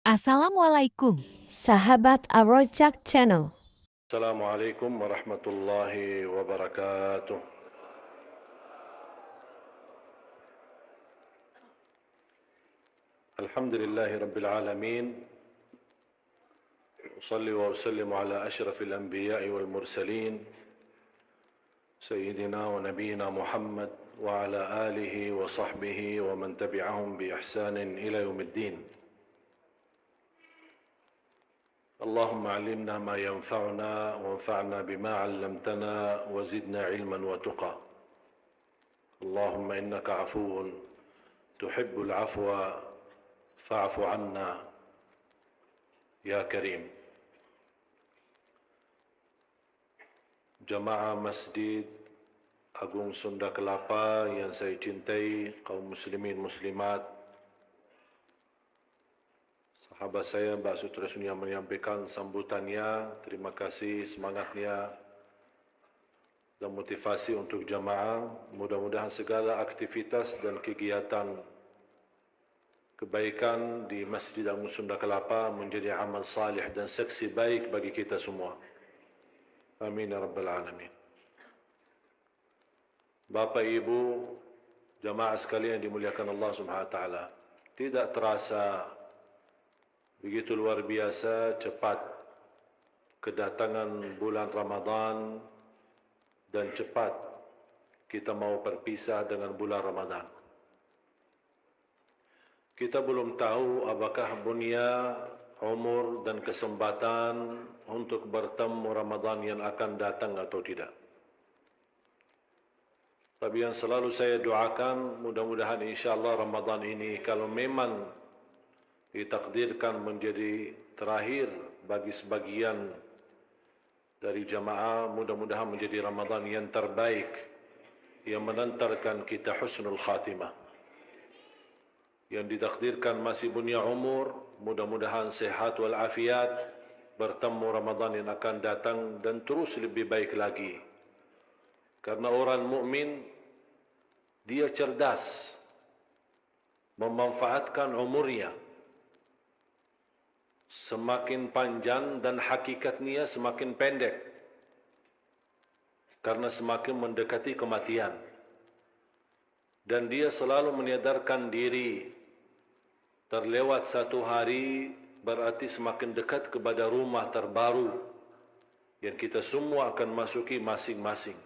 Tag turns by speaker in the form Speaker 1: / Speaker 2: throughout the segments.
Speaker 1: Assalamualaikum.
Speaker 2: Sahabat Arojak Channel.
Speaker 3: Assalamualaikum warahmatullahi wabarakatuh. Alhamdulillahi rabbil alamin. Usalli wa usallimu ala ashrafil anbiya'i wal mursalin Sayyidina wa nabiyina Muhammad wa ala alihi wa sahbihi wa man tabi'ahum bi ihsanin ila yaumiddin. اللهم علمنا ما ينفعنا وانفعنا بما علمتنا وزدنا علما وتقى. اللهم إنك عفو تحب العفو فاعف عنا يا كريم. Jamaah Masjid Agung Sunda Kelapa yang saya cintai, kaum muslimin muslimat, sahabat saya Mbak Sutrasun yang menyampaikan sambutannya, terima kasih semangatnya dan motivasi untuk jamaah. Mudah-mudahan segala aktivitas dan kegiatan kebaikan di Masjid Agung Sunda Kelapa menjadi amal salih dan saksi baik bagi kita semua. Amin ya rabbal alamin. Bapak Ibu, jamaah sekalian yang dimuliakan Allah Subhanahu wa taala, tidak terasa begitu luar biasa cepat kedatangan bulan Ramadan dan cepat kita mau berpisah dengan bulan Ramadan. Kita belum tahu apakah dunia, umur dan kesempatan untuk bertemu Ramadan yang akan datang atau tidak. Tapi yang selalu saya doakan, mudah-mudahan insyaAllah Ramadan ini kalau memang ditakdirkan menjadi terakhir bagi sebagian dari jamaah, mudah-mudahan menjadi Ramadan yang terbaik yang menantarkan kita husnul khatimah. Yang ditakdirkan masih punya umur, mudah-mudahan sehat walafiat, bertemu Ramadan yang akan datang dan terus lebih baik lagi. Karena orang mukmin dia cerdas memanfaatkan umurnya. Semakin panjang dan hakikatnya semakin pendek. Karena semakin mendekati kematian. Dan dia selalu menyadarkan diri, terlewat satu hari berarti semakin dekat kepada rumah terbaru yang kita semua akan masuki masing-masing,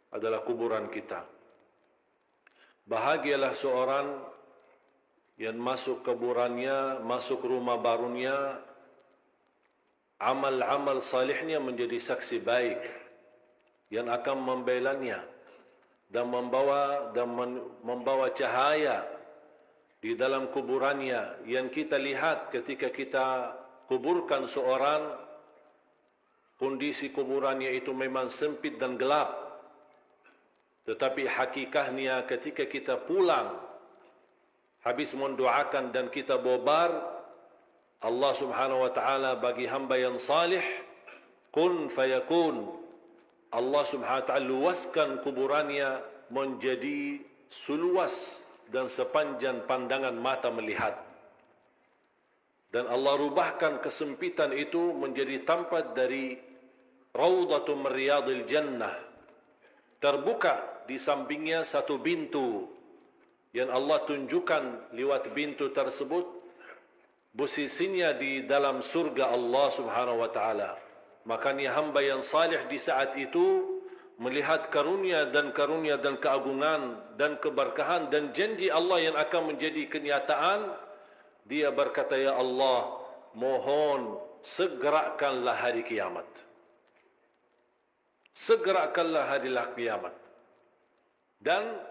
Speaker 3: adalah kuburan kita. Bahagialah seorang yang masuk kuburannya, masuk rumah barunya, amal-amal salihnya menjadi saksi baik yang akan membelanya dan membawa cahaya di dalam kuburannya yang kita lihat ketika kita kuburkan seorang. Kondisi kuburannya itu memang sempit dan gelap, tetapi hakikatnya ketika kita pulang habis mendoakan dan kita bobar, Allah Subhanahu wa taala bagi hamba yang salih kun fayakun. Allah Subhanahu wa taala luaskan kuburannya menjadi seluas dan sepanjang pandangan mata melihat. Dan Allah rubahkan kesempitan itu menjadi tempat dari Raudhatum Riyadil Jannah. Terbuka di sampingnya satu pintu yang Allah tunjukkan lewat pintu tersebut posisinya di dalam surga Allah Subhanahu wa taala. Makanya hamba yang salih di saat itu melihat karunia dan keagungan dan keberkahan dan janji Allah yang akan menjadi kenyataan, dia berkata, ya Allah, mohon segerakanlah hari kiamat. Segerakanlah hari kiamat. Dan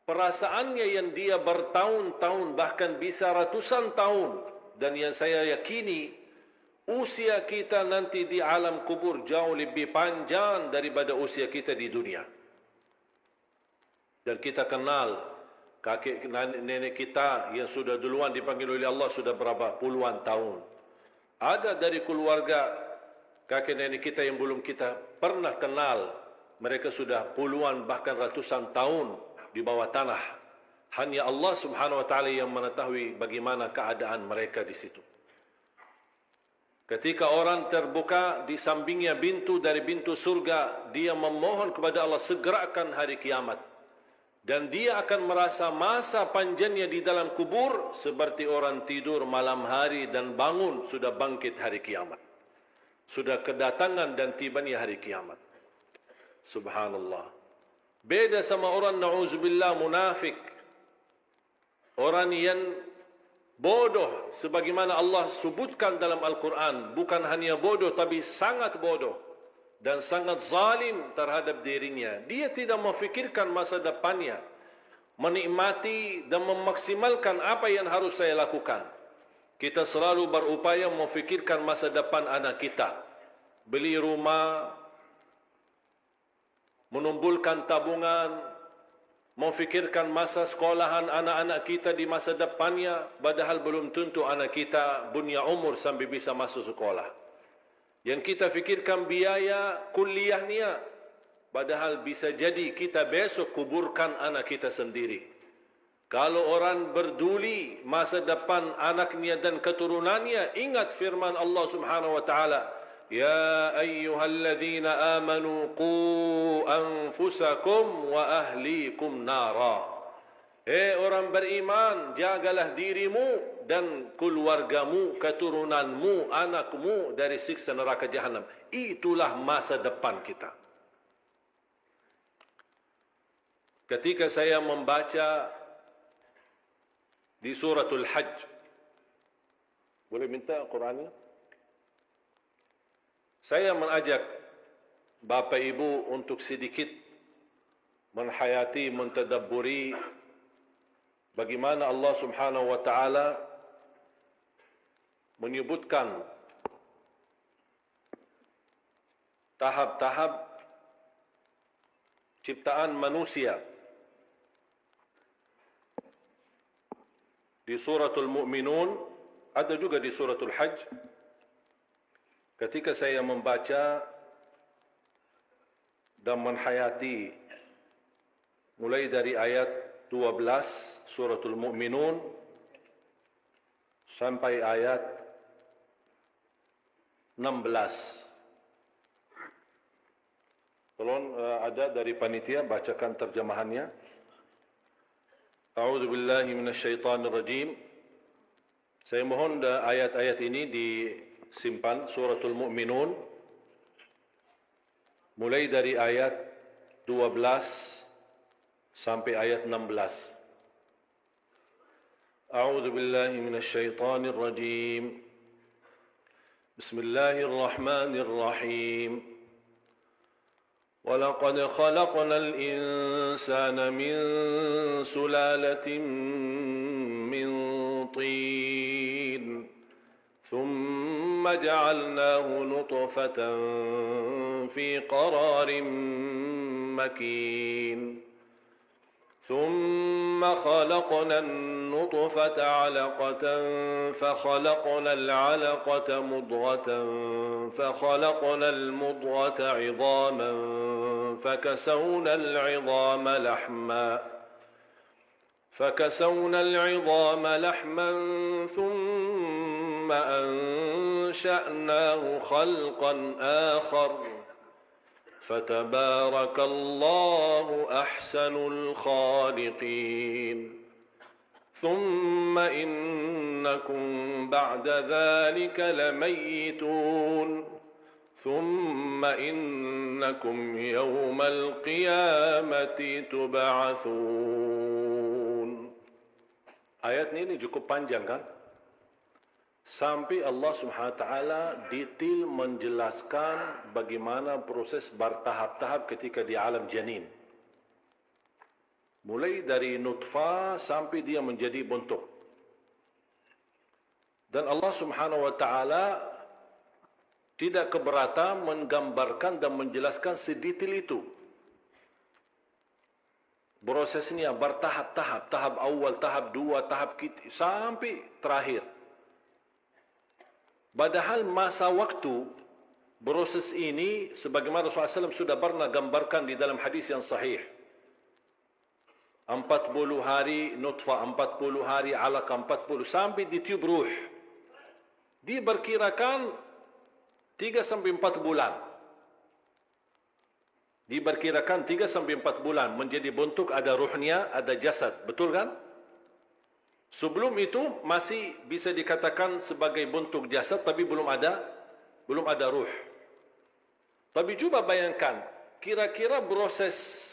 Speaker 3: perasaannya yang dia bertahun-tahun bahkan bisa ratusan tahun, dan yang saya yakini usia kita nanti di alam kubur jauh lebih panjang daripada usia kita di dunia. Dan kita kenal kakek nenek kita yang sudah duluan dipanggil oleh Allah sudah berapa puluhan tahun. Ada dari keluarga kakek nenek kita yang belum kita pernah kenal, mereka sudah puluhan bahkan ratusan tahun di bawah tanah. Hanya Allah Subhanahu wa taala yang mengetahui bagaimana keadaan mereka di situ. Ketika orang terbuka di sampingnya pintu dari pintu surga, dia memohon kepada Allah segerakan hari kiamat. Dan dia akan merasa masa panjangnya di dalam kubur seperti orang tidur malam hari dan bangun sudah bangkit hari kiamat. Sudah kedatangan dan tibanya hari kiamat. Subhanallah. Beda sama orang na'udzubillah munafik. Orang yang bodoh sebagaimana Allah sebutkan dalam Al-Quran. Bukan hanya bodoh tapi sangat bodoh. Dan sangat zalim terhadap dirinya. Dia tidak memfikirkan masa depannya. Menikmati dan memaksimalkan apa yang harus saya lakukan. Kita selalu berupaya memfikirkan masa depan anak kita. Beli rumah, menumbulkan tabungan, memfikirkan masa sekolahan anak-anak kita di masa depannya, padahal belum tentu anak kita punya umur sampai bisa masuk sekolah. Yang kita fikirkan biaya kuliahnya, padahal bisa jadi kita besok kuburkan anak kita sendiri. Kalau orang berduli masa depan anaknya dan keturunannya, ingat firman Allah Subhanahu wa taala, "Ya ayyuhalladzina amanu qu anfusakum wa ahlikum nara." Orang beriman, jagalah dirimu dan keluargamu, keturunanmu, anakmu dari siksa neraka jahanam. Itulah masa depan kita. Ketika saya membaca di suratul Hajj, boleh minta Qurannya? Saya mengajak Bapak Ibu untuk sedikit menhayati, mentadabburi bagaimana Allah Subhanahu wa taala menyebutkan tahap-tahap ciptaan manusia di suratul Mu'minun, ada juga di suratul Hajj. Ketika saya membaca dan menhayati mulai dari ayat 12 suratul Mu'minun sampai ayat 16. Tolong ada dari panitia bacakan terjemahannya. A'udzu billahi minasyaitonir rajim. Saya mohon ayat-ayat ini disimpan, suratul Mu'minun mulai dari ayat 12 sampai ayat 16. A'udzu billahi minasyaitonir rajim. Bismillahirrahmanirrahim. وَلَقَدْ خَلَقْنَا الْإِنسَانَ مِنْ سُلَالَةٍ مِنْ طِينٍ ثُمَّ جَعَلْنَاهُ نُطْفَةً فِي قَرَارٍ مَكِينٍ ثُمَّ خَلَقْنَا النُّطْفَةَ عَلَقَةً فَخَلَقْنَا الْعَلَقَةَ مُضْغَةً فَخَلَقْنَا الْمُضْغَةَ عِظَامًا فكسونا العظام لحما ثم أنشأناه خلقا آخر فتبارك الله أحسن الخالقين ثم إنكم بعد ذلك لميتون ثم إنكم يوم القيامة تبعثون. Ayat ini cukup panjang kan? Sampai Allah Subhanahu wa taala detail menjelaskan bagaimana proses bertahap-tahap ketika di alam janin. Mulai dari nutfah sampai dia menjadi bentuk. Dan Allah Subhanahu wa taala tidak keberatan menggambarkan dan menjelaskan sedetail itu. Prosesnya bertahap-tahap, tahap awal, tahap dua, tahap sampai terakhir. Padahal masa waktu proses ini sebagaimana Rasulullah SAW sudah pernah gambarkan di dalam hadis yang sahih. 40 hari nutfah, 40 hari alaqah, 40 sampai ditiup ruh. Diperkirakan 3 sampai 4 bulan. Diperkirakan 3 sampai 4 bulan menjadi bentuk, ada ruhnya, ada jasad. Betul kan? Sebelum itu masih bisa dikatakan sebagai bentuk jasad, tapi belum ada ruh. Tapi cuba bayangkan, kira-kira proses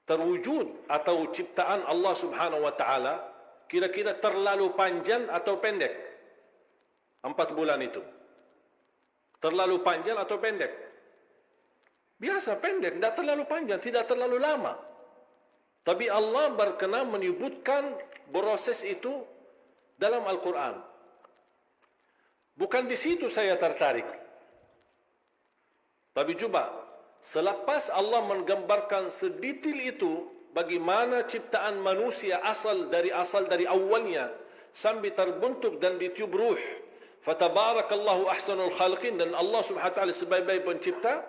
Speaker 3: terwujud atau ciptaan Allah Subhanahu wa taala kira-kira terlalu panjang atau pendek? 4 bulan itu. Terlalu panjang atau pendek? Biasa pendek, tidak terlalu panjang, tidak terlalu lama. Tapi Allah berkenan menyebutkan proses itu dalam Al-Quran. Bukan di situ saya tertarik. Tapi coba, selepas Allah menggambarkan sedetail itu, bagaimana ciptaan manusia asal dari awalnya, sampai terbentuk dan ditiup ruh. Fatabarakallahu ahsanul khaliqin, dan Allah subhanahu wa ta'ala sebaik-baik pencipta.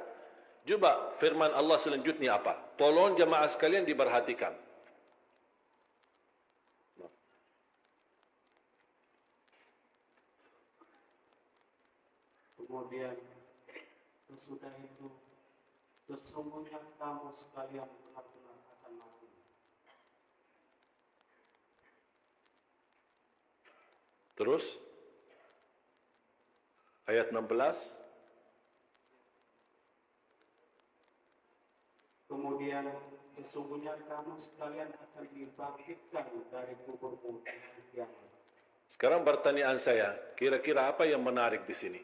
Speaker 3: Coba firman Allah selanjutnya apa? Tolong jemaah sekalian diperhatikan.
Speaker 1: Kemudian sesudah itu, sesungguhnya kamu sekalian benar-benar akan mati.
Speaker 3: Terus ayat 16.
Speaker 1: Kemudian sesungguhnya kamu sekalian akan dibangkitkan dari kuburmu yang.
Speaker 3: Sekarang pertanyaan saya, kira-kira apa yang menarik di sini?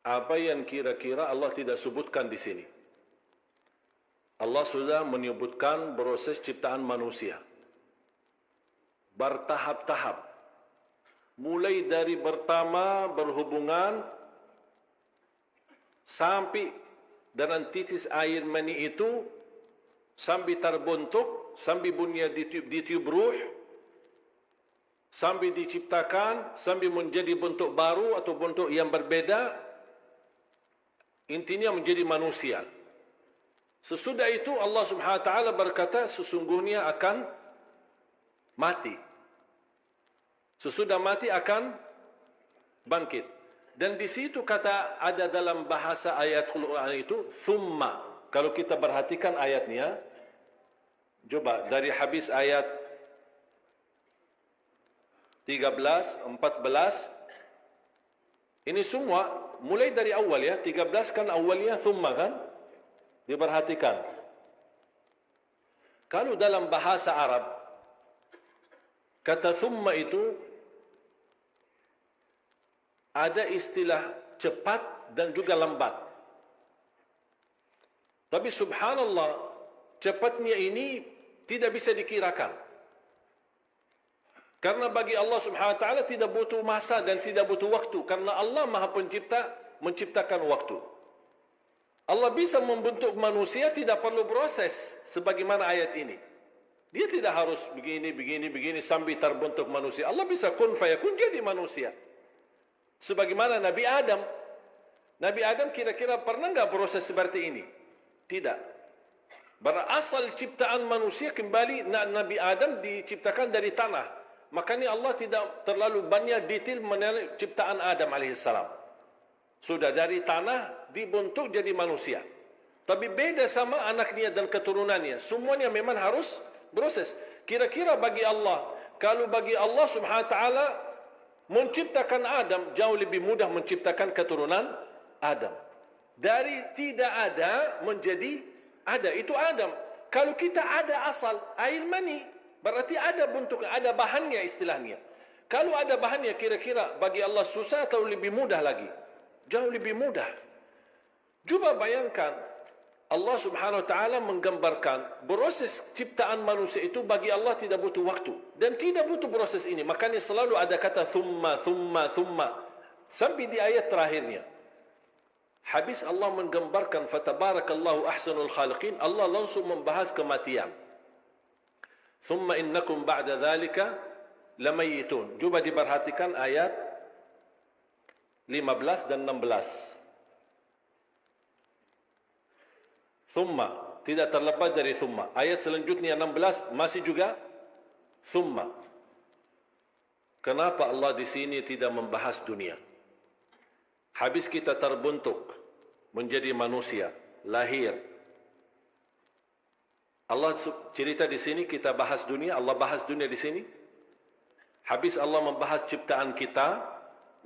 Speaker 3: Apa yang kira-kira Allah tidak sebutkan di sini? Allah sudah menyebutkan proses ciptaan manusia bertahap-tahap. Mulai dari pertama berhubungan sampai dalam titis air mani itu, sampai terbentuk, sampai bunyi ditiup ruh, sampai diciptakan, sampai menjadi bentuk baru atau bentuk yang berbeda, intinya menjadi manusia. Sesudah itu Allah Subhanahu wa taala berkata sesungguhnya akan mati. Sesudah mati akan bangkit. Dan di situ kata ada dalam bahasa ayat Quran itu thumma. Kalau kita perhatikan ayatnya, coba dari habis ayat 13, 14, ini semua mulai dari awal ya. 13 kan awalnya thumma kan? Diperhatikan. Kalau dalam bahasa Arab kata thumma itu ada istilah cepat dan juga lambat. Tapi subhanallah, cepatnya ini tidak bisa dikirakan. Karena bagi Allah Subhanahu wa taala tidak butuh masa dan tidak butuh waktu, karena Allah Maha Pencipta menciptakan waktu. Allah bisa membentuk manusia tidak perlu proses sebagaimana ayat ini. Dia tidak harus begini sampai terbentuk manusia. Allah bisa kun fayakun jadi manusia. Sebagaimana Nabi Adam. Nabi Adam kira-kira pernah enggak proses seperti ini? Tidak. Berasal ciptaan manusia kembali, Nabi Adam diciptakan dari tanah. Makanya Allah tidak terlalu banyak detail mengenai ciptaan Adam alaihissalam. Sudah dari tanah dibentuk jadi manusia. Tapi beda sama anaknya dan keturunannya. Semuanya memang harus proses. Kira-kira bagi Allah, kalau bagi Allah Subhanahu wa taala menciptakan Adam jauh lebih mudah menciptakan keturunan Adam. Dari tidak ada menjadi ada, itu Adam. Kalau kita ada asal air mani, berarti ada bentuknya, ada bahannya istilahnya. Kalau ada bahannya kira-kira bagi Allah susah atau lebih mudah lagi? Jauh lebih mudah. Coba bayangkan Allah Subhanahu wa taala menggambarkan proses ciptaan manusia itu bagi Allah tidak butuh waktu dan tidak butuh proses ini. Makanya selalu ada kata thumma sampai di ayat terakhirnya. Habis Allah menggambarkan fatabarakallahu ahsanul khaliqin, Allah langsung membahas kematian. Thumma innakum ba'da dzalika lamayitun. Coba diperhatikan ayat 15 dan 16. Thumma, tidak terlepas dari thumma. Ayat selanjutnya 16 masih juga thumma. Kenapa Allah di sini tidak membahas dunia? Habis kita terbentuk menjadi manusia, lahir. Allah cerita di sini kita bahas dunia, Allah bahas dunia di sini. Habis Allah membahas ciptaan kita,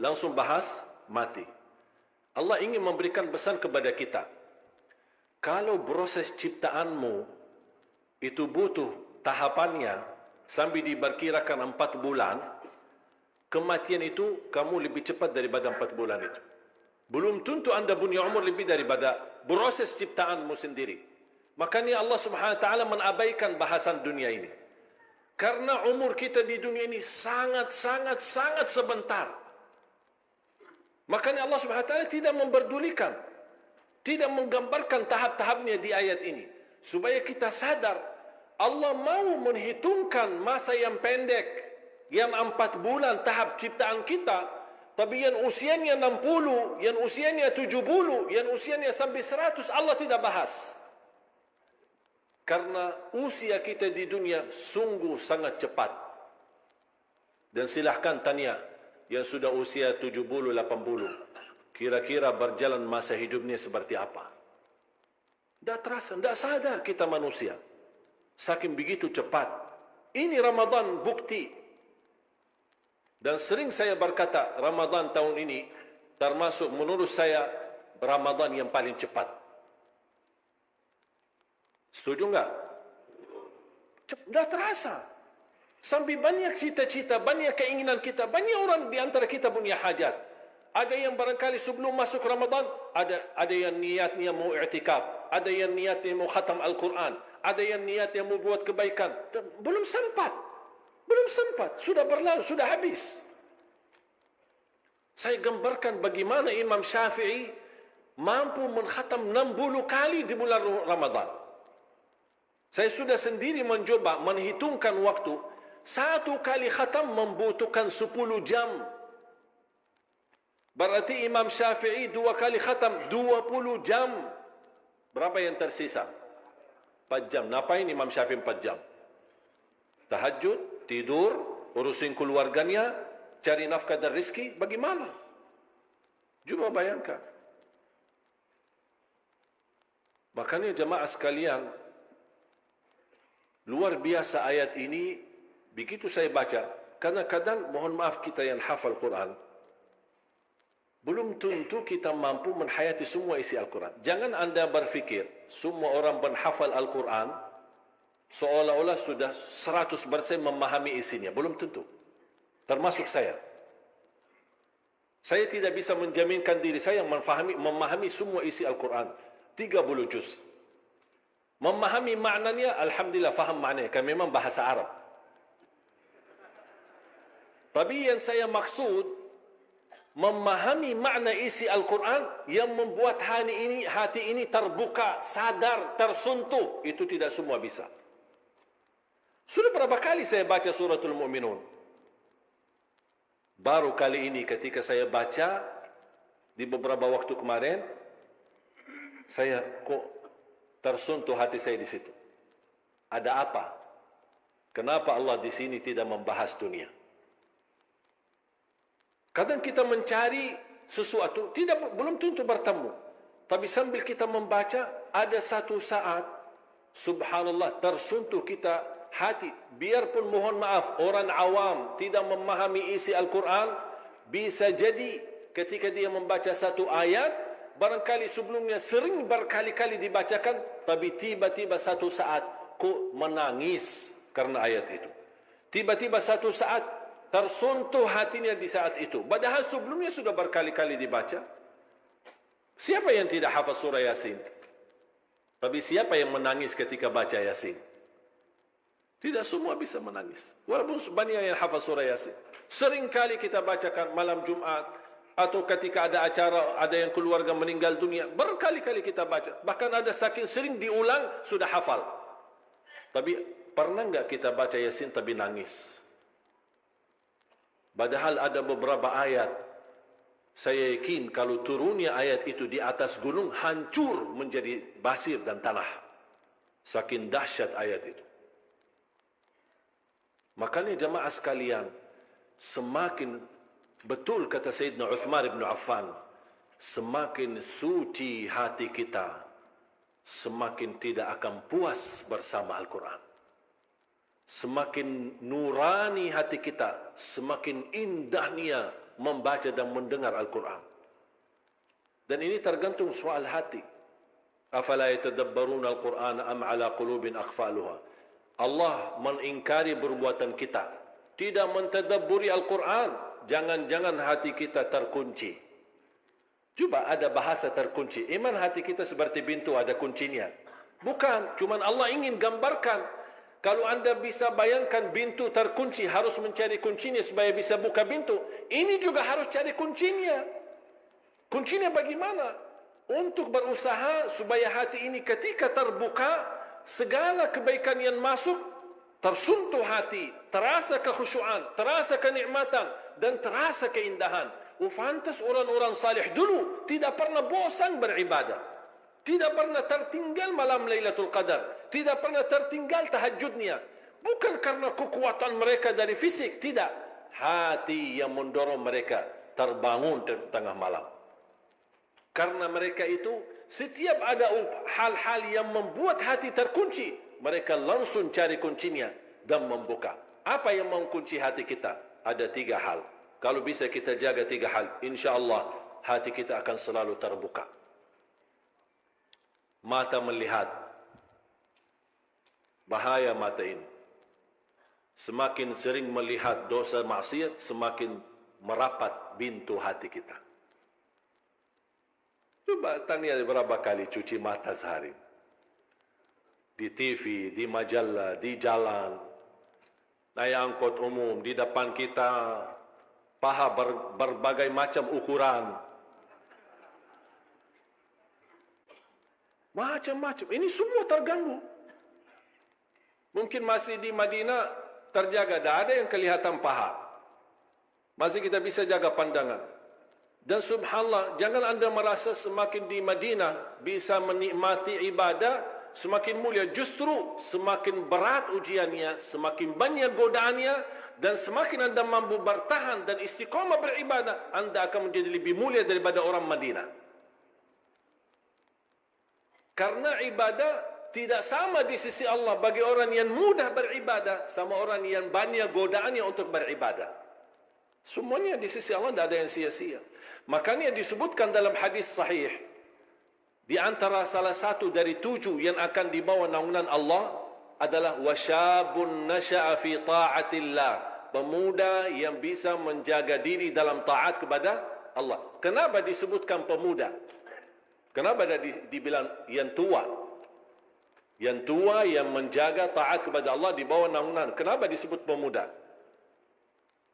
Speaker 3: langsung bahas mati. Allah ingin memberikan pesan kepada kita. Kalau proses ciptaanmu itu butuh tahapannya sampai diperkirakan 4 bulan, kematian itu kamu lebih cepat daripada 4 bulan itu. Belum tentu anda punya umur lebih daripada proses ciptaanmu sendiri. Makanya Allah Subhanahu wa taala menabaikan bahasan dunia ini. Karena umur kita di dunia ini sangat sebentar. Makanya Allah Subhanahu wa taala tidak memperdulikan, tidak menggambarkan tahap-tahapnya di ayat ini, supaya kita sadar Allah mau menghitungkan masa yang pendek, yang 4 bulan tahap ciptaan kita, tapi yang usianya 60, yang usianya 70, yang usianya sampai 100 Allah tidak bahas. Karena usia kita di dunia sungguh sangat cepat. Dan silahkan tanya yang sudah usia 70, 80, kira-kira berjalan masa hidupnya seperti apa? Tidak terasa, tidak sadar kita manusia. Saking begitu cepat. Ini Ramadan bukti. Dan sering saya berkata, Ramadan tahun ini termasuk menurut saya Ramadan yang paling cepat. Setuju enggak? Tidak terasa. Sampai banyak cita-cita, banyak keinginan kita, banyak orang di antara kita punya hajat. Ada yang barangkali sebelum masuk Ramadan, ada yang niatnya mau i'tikaf, ada yang niatnya mau khatam Al-Quran, ada yang niatnya mau buat kebaikan. Belum sempat. Sudah berlalu, sudah habis. Saya gambarkan bagaimana Imam Syafi'i mampu mengkhatam 60 kali di bulan Ramadan. Saya sudah sendiri mencoba menghitungkan waktu. 1 kali khatam membutuhkan 10 jam. Berarti Imam Syafi'i 2 kali khatam 20 jam. Berapa yang tersisa? 4 jam. Ngapain Imam Syafi'i 4 jam? Tahajud, tidur, urusin keluarganya, cari nafkah dan rezeki, bagaimana? Coba bayangkan. Makanya jemaah sekalian, luar biasa ayat ini. Begitu saya baca, kadang-kadang mohon maaf kita yang hafal Quran, belum tentu kita mampu menghayati semua isi Al-Quran. Jangan anda berfikir semua orang penghafal Al-Quran seolah-olah sudah 100% memahami isinya. Belum tentu. Termasuk saya. Saya tidak bisa menjaminkan diri saya yang memahami semua isi Al-Quran. 30 juz. Memahami maknanya, alhamdulillah faham maknanya. Kan memang bahasa Arab. Tapi yang saya maksud, memahami makna isi Al-Quran yang membuat hati ini terbuka, sadar, tersentuh. Itu tidak semua bisa. Sudah berapa kali saya baca suratul Mu'minun? Baru kali ini ketika saya baca, di beberapa waktu kemarin, saya kok tersentuh hati saya di situ. Ada apa? Kenapa Allah di sini tidak membahas dunia? Kadang kita mencari sesuatu, belum tentu bertemu. Tapi sambil kita membaca, ada satu saat, subhanallah, tersentuh kita hati. Biarpun mohon maaf, orang awam tidak memahami isi Al-Quran, bisa jadi ketika dia membaca satu ayat, barangkali sebelumnya sering berkali-kali dibacakan, tapi tiba-tiba satu saat, kok menangis karena ayat itu. Tiba-tiba satu saat, tersentuh hatinya di saat itu. Padahal sebelumnya sudah berkali-kali dibaca. Siapa yang tidak hafal surah Yasin? Tapi siapa yang menangis ketika baca Yasin? Tidak semua bisa menangis. Walaupun banyak yang hafal surah Yasin. Sering kali kita bacakan malam Jumat, atau ketika ada acara, ada yang keluarga meninggal dunia, berkali-kali kita baca. Bahkan ada saking sering diulang, sudah hafal. Tapi pernah enggak kita baca Yasin tapi nangis? Padahal ada beberapa ayat, saya yakin kalau turunnya ayat itu di atas gunung, hancur menjadi pasir dan tanah. Saking dahsyat ayat itu. Makanya jemaah sekalian, semakin betul kata Sayyidina Uthman bin Affan, semakin suci hati kita, semakin tidak akan puas bersama Al-Quran. Semakin nurani hati kita, semakin indahnya membaca dan mendengar Al-Quran. Dan ini tergantung soal hati. Afala yatadabbaruna al-Quran am ala qulubin aqfaluha. Allah mengingkari perbuatan kita, tidak mentadabburi Al-Quran. Jangan-jangan hati kita terkunci. Cuba ada bahasa terkunci. Iman hati kita seperti pintu ada kuncinya. Bukan, cuman Allah ingin gambarkan. Kalau anda bisa bayangkan pintu terkunci, harus mencari kuncinya supaya bisa buka pintu. Ini juga harus cari kuncinya. Kuncinya bagaimana? Untuk berusaha supaya hati ini ketika terbuka, segala kebaikan yang masuk tersentuh hati, terasa kekhusyuan, terasa kenikmatan dan terasa keindahan. Fantas orang-orang salih dulu tidak pernah bosan beribadah, tidak pernah tertinggal malam Lailatul Qadar, tidak pernah tertinggal tahajudnya. Bukan karena kekuatan mereka dari fisik, tidak. Hati yang mendorong mereka terbangun di tengah malam. Karena mereka itu setiap ada hal-hal yang membuat hati terkunci, mereka langsung cari kuncinya dan membuka. Apa yang mengunci hati kita? Ada 3 hal. Kalau bisa kita jaga 3 hal, insya-Allah hati kita akan selalu terbuka. Mata melihat. Bahaya mata ini. Semakin sering melihat dosa maksiat, semakin merapat pintu hati kita. Coba tanya berapa kali cuci mata sehari. Di TV, di majalah, di jalan, naik angkot umum, di depan kita, paha berbagai macam ukuran. Macam-macam. Ini semua terganggu. Mungkin masih di Madinah terjaga, tidak ada yang kelihatan paha. Masih kita bisa jaga pandangan. Dan subhanallah, jangan anda merasa semakin di Madinah bisa menikmati ibadah, semakin mulia. Justru semakin berat ujiannya, semakin banyak godaannya, dan semakin anda mampu bertahan dan istiqamah beribadah, anda akan menjadi lebih mulia daripada orang Madinah. Karena ibadah tidak sama di sisi Allah bagi orang yang mudah beribadah sama orang yang banyak godaannya untuk beribadah. Semuanya di sisi Allah tidak ada yang sia-sia. Makanya disebutkan dalam hadis sahih, di antara salah satu dari 7 yang akan dibawa naungan Allah adalah wasyabun nasya'a fi ta'atillah, pemuda yang bisa menjaga diri dalam taat kepada Allah. Kenapa disebutkan pemuda? Kenapa dibilang yang tua? Yang tua yang menjaga taat kepada Allah di bawah naungan. Kenapa disebut pemuda?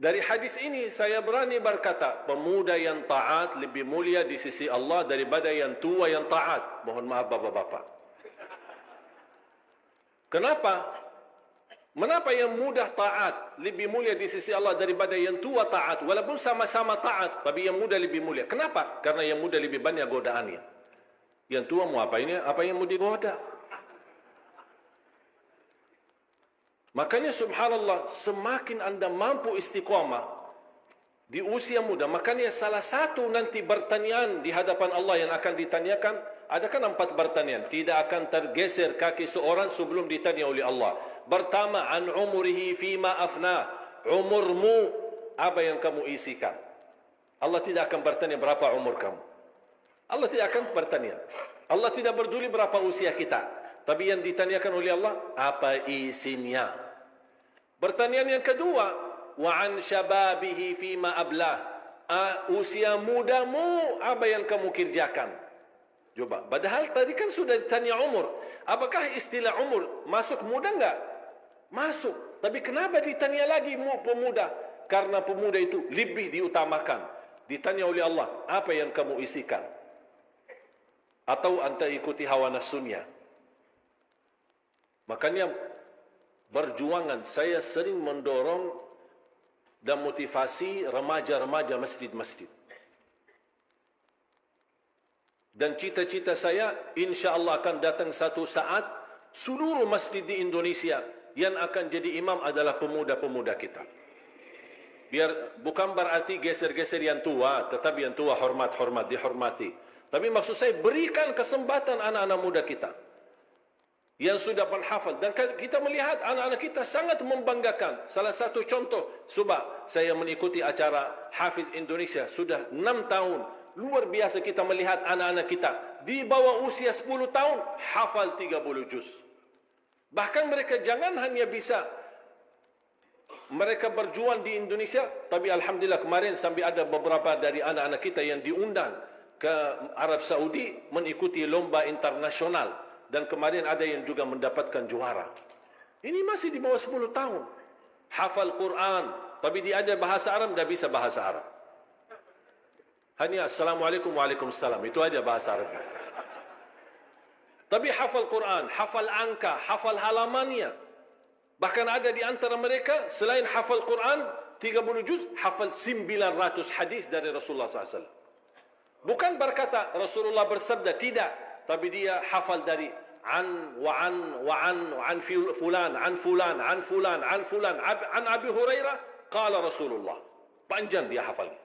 Speaker 3: Dari hadis ini saya berani berkata, pemuda yang taat lebih mulia di sisi Allah daripada yang tua yang taat. Mohon maaf bapak-bapak. Kenapa? Mengapa yang muda taat lebih mulia di sisi Allah daripada yang tua taat? Walaupun sama-sama taat, tapi yang muda lebih mulia. Kenapa? Karena yang muda lebih banyak godaannya. Yang tua mau apa ini? Apa yang mau digoda? Makanya subhanallah, semakin anda mampu istiqamah di usia muda, makanya salah satu nanti pertanyaan di hadapan Allah yang akan ditanyakan, ada kan 4 pertanyaan. Tidak akan tergeser kaki seorang sebelum ditanya oleh Allah. Pertama, an umurihi fima afna. Umurmu, apa yang kamu isikan. Allah tidak akan bertanya berapa umur kamu. Allah tidak akan bertanya. Allah tidak peduli berapa usia kita. Tapi yang ditanyakan oleh Allah, apa isinya? Pertanyaan yang kedua, wa an syababihi fima ablah. Usia mudamu, apa yang kamu kerjakan? Coba, padahal tadi kan sudah ditanya umur. Apakah istilah umur masuk muda enggak? Masuk. Tapi kenapa ditanya lagi pemuda? Karena pemuda itu lebih diutamakan. Ditanya oleh Allah, apa yang kamu isikan? Atau anda ikuti hawa nafsunya? Makanya perjuangan saya sering mendorong dan motivasi remaja-remaja masjid-masjid. Dan cita-cita saya insya Allah akan datang satu saat seluruh masjid di Indonesia yang akan jadi imam adalah pemuda-pemuda kita. Biar bukan berarti geser-geser yang tua, tetapi yang tua hormat-hormat, dihormati. Tapi maksud saya berikan kesempatan anak-anak muda kita yang sudah menghafal. Dan kita melihat anak-anak kita sangat membanggakan. Salah satu contoh, coba saya mengikuti acara Hafiz Indonesia sudah 6 tahun. Luar biasa kita melihat anak-anak kita di bawah usia 10 tahun hafal 30 juz. Bahkan mereka jangan hanya bisa mereka berjuang di Indonesia, tapi alhamdulillah kemarin sampai ada beberapa dari anak-anak kita yang diundang ke Arab Saudi mengikuti lomba internasional, dan kemarin ada yang juga mendapatkan juara. Ini masih di bawah 10 tahun. Hafal Quran, tapi diajar bahasa Arab, tidak bisa bahasa Arab. Hanya Assalamualaikum, Waalaikumsalam, itu aja bahasa Arab. Tapi hafal Quran, hafal angka, hafal halamannya. Bahkan ada di antara mereka, selain hafal Quran 30 juz, hafal 900 hadis dari Rasulullah SAW. Bukan berkata Rasulullah bersabda, tidak. Tapi dia hafal dari an fulan, an fulan, an fulan, an fulan, an Abi Hurairah, qala Rasulullah. Panjang dia hafalnya.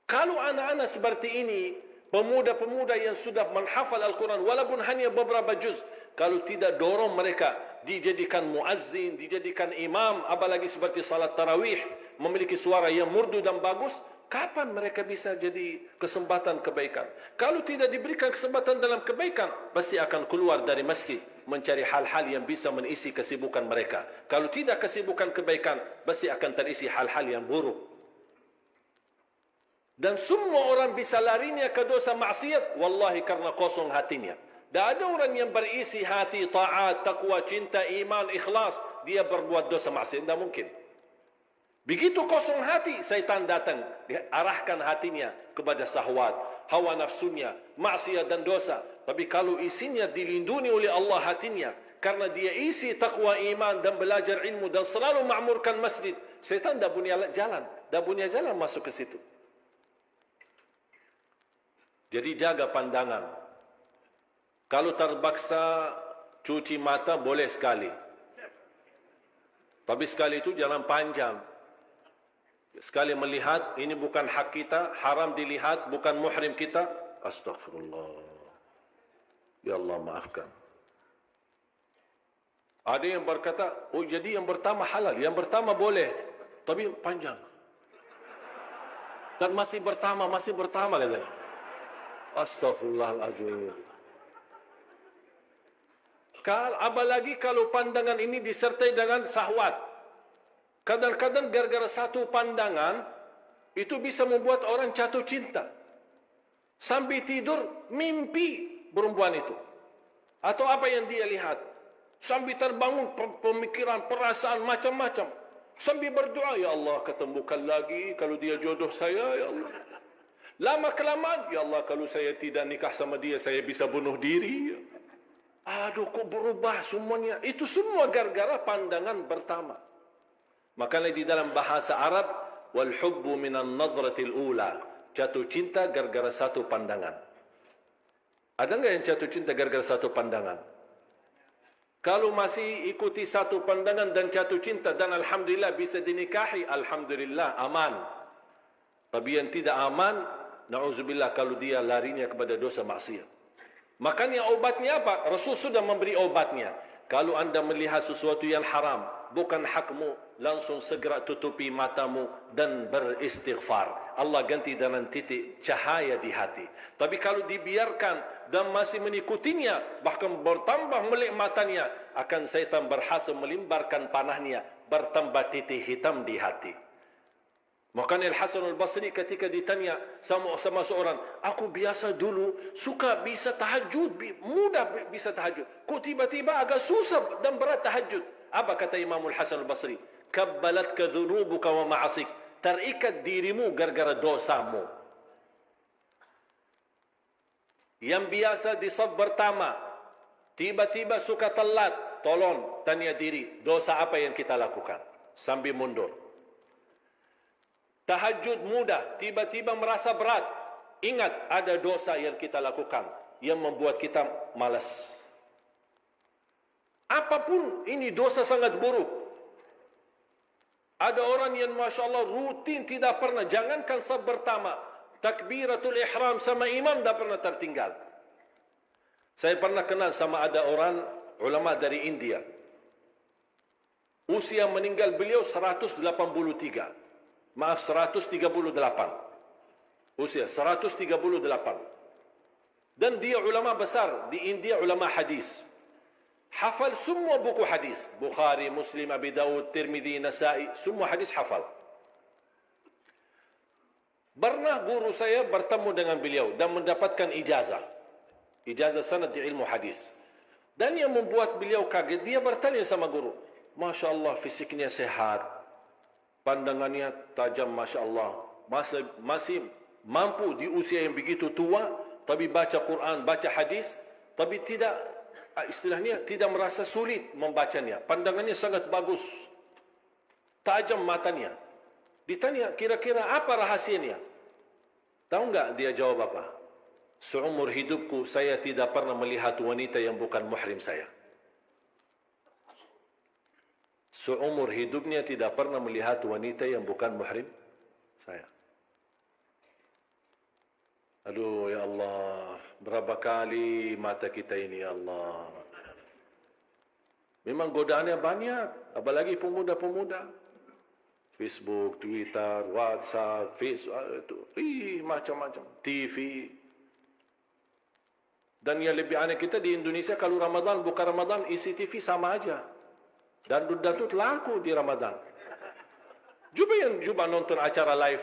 Speaker 3: Kalau anak-anak seperti ini, pemuda-pemuda yang sudah menghafal Al-Quran, walaupun hanya beberapa juz, kalau tidak dorong mereka dijadikan muazzin, dijadikan imam, apalagi seperti salat tarawih, memiliki suara yang merdu dan bagus, kapan mereka bisa jadi kesempatan kebaikan? Kalau tidak diberikan kesempatan dalam kebaikan, pasti akan keluar dari masjid mencari hal-hal yang bisa mengisi kesibukan mereka. Kalau tidak kesibukan kebaikan, pasti akan terisi hal-hal yang buruk. Dan semua orang bisa larinya ke dosa maksiat, wallahi karena kosong hatinya. Tak ada orang yang berisi hati taat, taqwa, cinta, iman, ikhlas, dia berbuat dosa maksiat, tidak mungkin. Begitu kosong hati, syaitan datang, arahkan hatinya kepada syahwat, hawa nafsunya, maksiat dan dosa. Tapi kalau isinya dilindungi oleh Allah hatinya, karena dia isi taqwa, iman dan belajar ilmu dan selalu makmurkan masjid, syaitan tak punya jalan masuk ke situ. Jadi jaga pandangan. Kalau terpaksa cuci mata boleh sekali. Tapi sekali itu jangan panjang. Sekali melihat, ini bukan hak kita, haram dilihat, bukan muhrim kita. Astaghfirullah. Ya Allah maafkan. Ada yang berkata, oh jadi yang pertama halal, yang pertama boleh. Tapi panjang. Dan masih pertama katanya. Astaghfirullahalazim. Apalagi kalau pandangan ini disertai dengan syahwat. Kadang-kadang gara-gara satu pandangan itu bisa membuat orang jatuh cinta. Sampai tidur mimpi perempuan itu. Atau apa yang dia lihat. Sampai terbangun pemikiran, perasaan macam-macam. Sampai berdoa, ya Allah ketemukan lagi kalau dia jodoh saya, ya Allah. Lama-kelamaan, ya Allah kalau saya tidak nikah sama dia, saya bisa bunuh diri. Aduh, kok berubah semuanya. Itu semua gara-gara pandangan pertama. Makanya di dalam bahasa Arab, wal hubbu minan nadratil ula. Jatuh cinta gara-gara satu pandangan. Ada enggak yang jatuh cinta gara-gara satu pandangan? Kalau masih ikuti satu pandangan dan jatuh cinta dan alhamdulillah bisa dinikahi, alhamdulillah aman. Tapi yang tidak aman, na'udzubillah kalau dia larinya kepada dosa maksiat. Makanya obatnya apa? Rasul sudah memberi obatnya. Kalau anda melihat sesuatu yang haram, bukan hakmu, langsung segera tutupi matamu dan beristighfar. Allah ganti dengan titik cahaya di hati. Tapi kalau dibiarkan dan masih mengikutinya, bahkan bertambah melek matanya, akan syaitan berhasil melimbarkan panahnya, bertambah titik hitam di hati. Makanya Al-Hasan Al-Basri ketika ditanya sama seorang, aku biasa dulu suka bisa tahajud, mudah bisa tahajud. Kok tiba-tiba agak susah dan berat tahajud? Apa kata Imam Al-Hasan Al-Basri? Kabbalatka dhunubuka wa ma'asik. Terikat dirimu gara-gara dosamu. Yang biasa di saf pertama, tiba-tiba suka telat, tolong tanya diri, dosa apa yang kita lakukan? Sambil mundur. Tahajud mudah, tiba-tiba merasa berat. Ingat, ada dosa yang kita lakukan yang membuat kita malas. Apapun ini dosa sangat buruk. Ada orang yang Masya Allah rutin tidak pernah, jangankan saf pertama, takbiratul ihram sama imam tak pernah tertinggal. Saya pernah kenal sama ada orang ulama dari India. Usia meninggal beliau 183. Maaf, 138. Usia 138. Dan dia ulama besar di India, ulama hadis. Hafal semua buku hadis. Bukhari, Muslim, Abi Daud, Tirmidzi, Nasai, semua hadis hafal. Pernah guru saya bertemu dengan beliau dan mendapatkan ijazah. Ijazah sanad di ilmu hadis. Dan yang membuat beliau kaget, dia bertanya sama guru, Masya Allah, fisiknya sehat, pandangannya tajam, Masya Allah, masih mampu di usia yang begitu tua, tapi baca Quran, baca hadis, tapi tidak, istilahnya tidak merasa sulit membacanya. Pandangannya sangat bagus, tajam matanya. Ditanya, kira-kira apa rahasianya? Tahu enggak dia jawab apa? Seumur hidupku saya tidak pernah melihat wanita yang bukan muhrim saya. Seumur hidupnya tidak pernah melihat wanita yang bukan muhrim saya. Aduh ya Allah, berapa kali mata kita ini ya Allah. Memang godaannya banyak, apalagi pemuda-pemuda. Facebook, Twitter, WhatsApp, macam-macam, TV. Dan yang lebih aneh kita di Indonesia, kalau Ramadan, bukan Ramadan, isi TV sama aja. Dan datut laku di Ramadan. Cuba nonton acara live,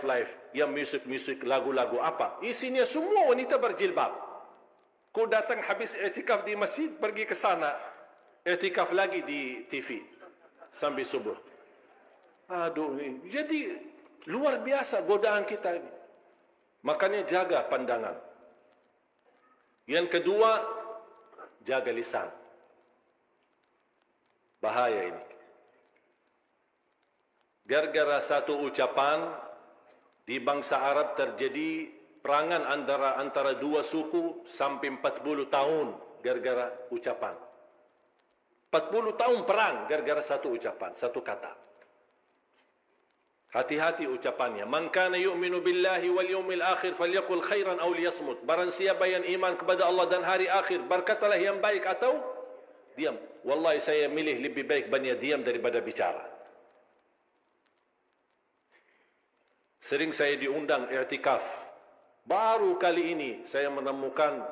Speaker 3: yang musik, lagu-lagu apa. Isinya semua wanita berjilbab. Kau datang habis i'tikaf di masjid, pergi ke sana. I'tikaf lagi di TV. Sampai subuh. Aduh, jadi luar biasa godaan kita ini. Makanya jaga pandangan. Yang kedua, jaga lisan. Bahaya ini. Gara-gara satu ucapan, di bangsa Arab terjadi perangan antara dua suku sampai 40 tahun gara-gara ucapan. 40 tahun perang gara-gara satu ucapan, satu kata. Hati-hati ucapannya. Man kana yu'minu billahi wal yawmil akhir falyaqul khairan aw liyasmut. Barang siapa yang iman kepada Allah dan hari akhir, berkatalah yang baik atau diam. Wallahi saya milih lebih baik banyak diam daripada bicara. Sering saya diundang i'tikaf. Baru kali ini saya menemukan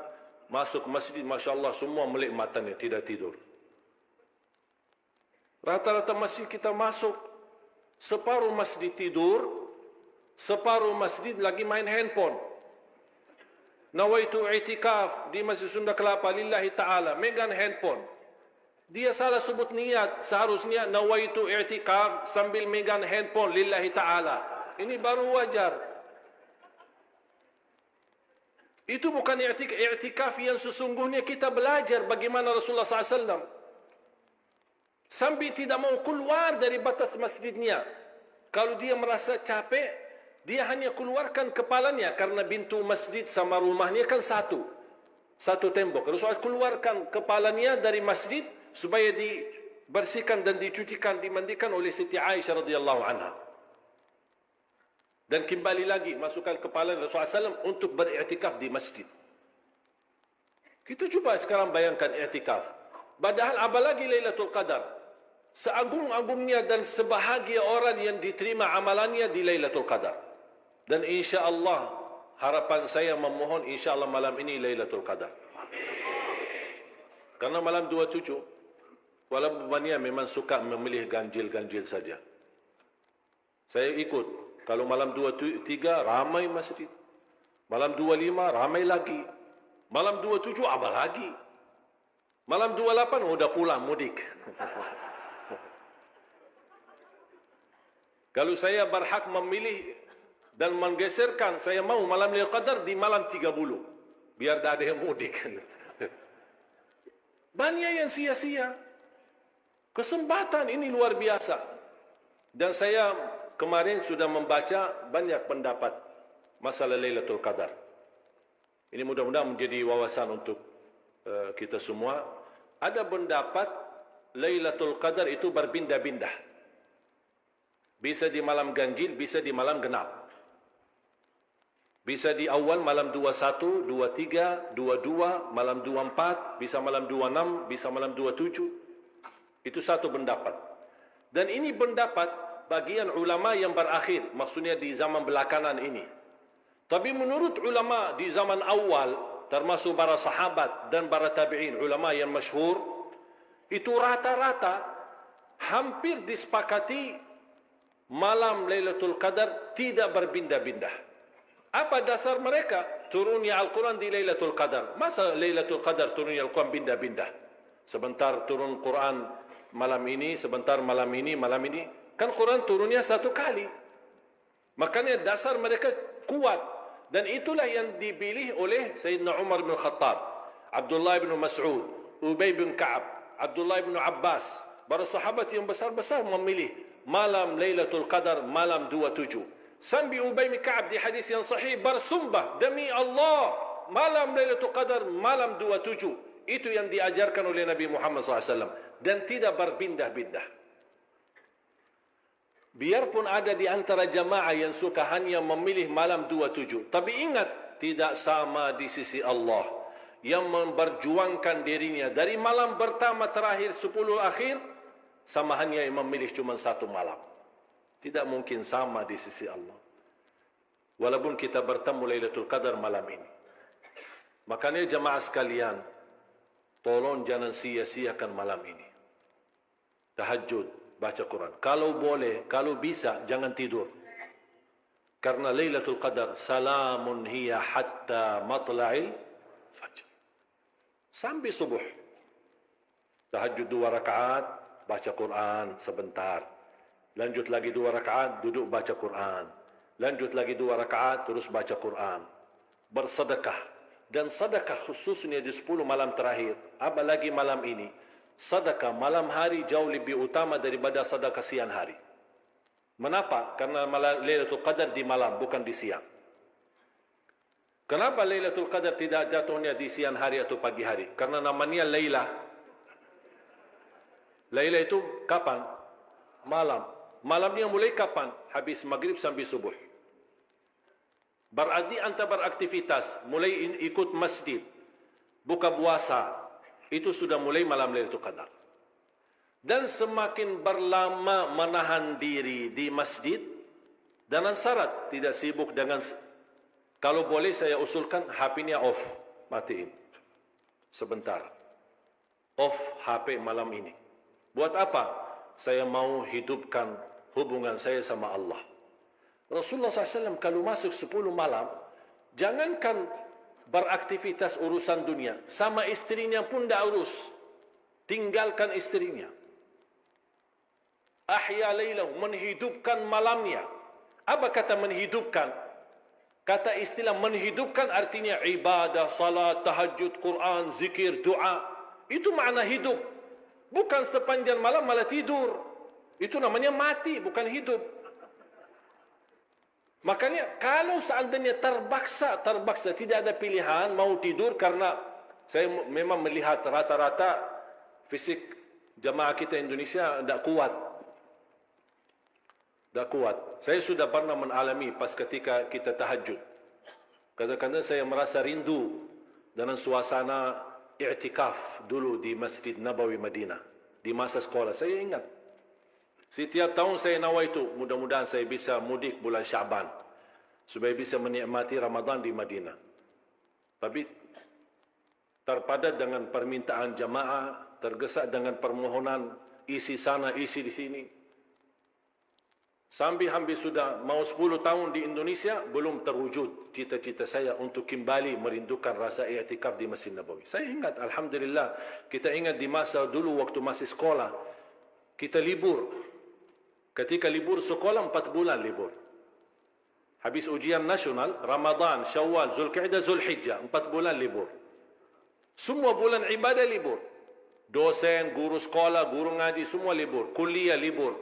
Speaker 3: masuk masjid, Masya Allah, semua melek matanya, tidak tidur. Rata-rata masjid kita masuk, separuh masjid tidur, separuh masjid lagi main handphone. Nawaitu i'tikaf di Masjid Sunda Kelapa lillahi ta'ala, megang handphone. Dia salah sebut niat, seharusnya nawaitu i'tikaf sambil megang handphone lillahi ta'ala. Ini baru wajar. Itu bukan i'tikaf yang sesungguhnya. Kita belajar bagaimana Rasulullah SAW sampai tidak mau keluar dari batas masjidnya. Kalau dia merasa capek, dia hanya keluarkan kepalanya, karena pintu masjid sama rumahnya kan satu tembok. Rasulullah keluarkan kepalanya dari masjid supaya dibersihkan dan dicucikan, dimandikan oleh Siti Aisyah radhiyallahu anha. Dan kembali lagi masukkan kepala Rasulullah SAW untuk beriktikaf di masjid. Kita coba sekarang bayangkan iktikaf. Padahal apalagi Lailatul Qadar. Seagung-agungnya dan sebahagia orang yang diterima amalannya di Lailatul Qadar. Dan insya Allah, harapan saya memohon insya Allah malam ini Lailatul Qadar. Karena malam 27, walaupun banyak memang suka memilih ganjil-ganjil saja. Saya ikut. Kalau malam 23 ramai masjid. Malam 25 ramai lagi. Malam 27 apa lagi? Malam 28 sudah pulang mudik. Kalau saya berhak memilih dan menggeserkan, saya mau malam Lailatul Qadar di malam 30. Biar tak ada yang mudik. Banyak yang sia-sia. Kesempatan ini luar biasa. Dan saya kemarin sudah membaca banyak pendapat masalah Lailatul Qadar. Ini mudah-mudahan menjadi wawasan untuk kita semua. Ada pendapat Lailatul Qadar itu berpindah-pindah. Bisa di malam ganjil, bisa di malam genap. Bisa di awal malam 21, 23, 22, malam 24, bisa malam 26, bisa malam 27. Itu satu pendapat. Dan ini pendapat bagian ulama yang berakhir, maksudnya di zaman belakangan ini. Tapi menurut ulama di zaman awal, termasuk para sahabat dan para tabi'in, ulama yang masyhur, itu rata-rata hampir disepakati malam Lailatul Qadar tidak berpindah-pindah. Apa dasar mereka? Turunnya Al-Quran di Lailatul Qadar. Masa Lailatul Qadar turunnya Al-Quran pindah-pindah? Sebentar turun Quran malam ini, sebentar malam ini, malam ini. Kan Quran turunnya satu kali. Makanya dasar mereka kuat. Dan itulah yang dipilih oleh Sayyidina Umar bin Khattab, Abdullah bin Mas'ud, Ubay bin Ka'ab, Abdullah bin Abbas. Para sahabat yang besar-besar memilih malam Lailatul Qadar malam 27. Sambil Ubay bin Ka'ab di hadis yang sahih bersumpah, demi Allah, malam Lailatul Qadar malam 27. Itu yang diajarkan oleh Nabi Muhammad SAW. Dan tidak berpindah-pindah. Biarpun ada di antara jamaah yang suka hanya memilih malam 27. Tapi ingat, tidak sama di sisi Allah. Yang memperjuangkan dirinya dari malam pertama terakhir 10 akhir, sama hanya yang memilih cuma satu malam. Tidak mungkin sama di sisi Allah. Walaupun kita bertemu Lailatul Qadar malam ini. Makanya jamaah sekalian, tolong jangan sia-siakan malam ini. Tahajud, baca Quran. Kalau boleh, kalau bisa, jangan tidur. Karena Lailatul Qadar, salamun hiya hatta matla'il fajr. Sampai subuh. Tahajud 2 rakaat, baca Quran sebentar. Lanjut lagi 2 rakaat, duduk baca Quran. Lanjut lagi 2 rakaat, terus baca Quran. Bersedekah. Dan sedekah khususnya di 10 malam terakhir. Apalagi malam ini. Sedekah malam hari jauh lebih utama daripada sedekah siang hari. Mengapa? Karena Lailatul Qadar di malam, bukan di siang. Kenapa Lailatul Qadar tidak jatuhnya di siang hari atau pagi hari? Karena namanya Laila. Laila itu kapan? Malam. Malamnya mulai kapan? Habis maghrib sampai subuh. Berarti anda beraktivitas, mulai ikut masjid, buka puasa, itu sudah mulai malam Lailatul Qadar. Dan semakin berlama menahan diri di masjid, dengan syarat tidak sibuk dengan, kalau boleh saya usulkan HP-nya off, matiin sebentar, off HP malam ini. Buat apa? Saya mau hidupkan hubungan saya sama Allah. Rasulullah SAW kalau masuk 10 malam, jangankan beraktivitas urusan dunia, sama istrinya pun tidak urus. Tinggalkan istrinya. Ahya laylahu, menghidupkan malamnya. Apa kata menghidupkan? Kata istilah menghidupkan artinya ibadah, salat, tahajud, Quran, zikir, doa. Itu makna hidup. Bukan sepanjang malam malah tidur. Itu namanya mati, bukan hidup. Makanya kalau seandainya terpaksa tidak ada pilihan mau tidur, karena saya memang melihat rata-rata fisik jamaah kita Indonesia tidak kuat. Tidak kuat. Saya sudah pernah mengalami pas ketika kita tahajud. Kadang-kadang saya merasa rindu dengan suasana i'tikaf dulu di Masjid Nabawi Madinah. Di masa sekolah saya ingat. Setiap tahun saya nawa itu, mudah-mudahan saya bisa mudik bulan Syaban supaya bisa menikmati Ramadan di Madinah. Tapi terpadat dengan permintaan jamaah, tergesa dengan permohonan isi sana, isi di sini. Sampai hampir sudah mau 10 tahun di Indonesia, belum terwujud cita-cita saya untuk kembali merindukan rasa i'tikaf di Masjid Nabawi. Saya ingat, alhamdulillah, kita ingat di masa dulu waktu masih sekolah, kita libur. Ketika libur sekolah 4 bulan libur. Habis ujian nasional, Ramadan, Syawal, Zulkaidah, Zulhijjah, 4 bulan libur. Semua bulan ibadah libur. Dosen, guru sekolah, guru ngaji, semua libur. Kuliah libur.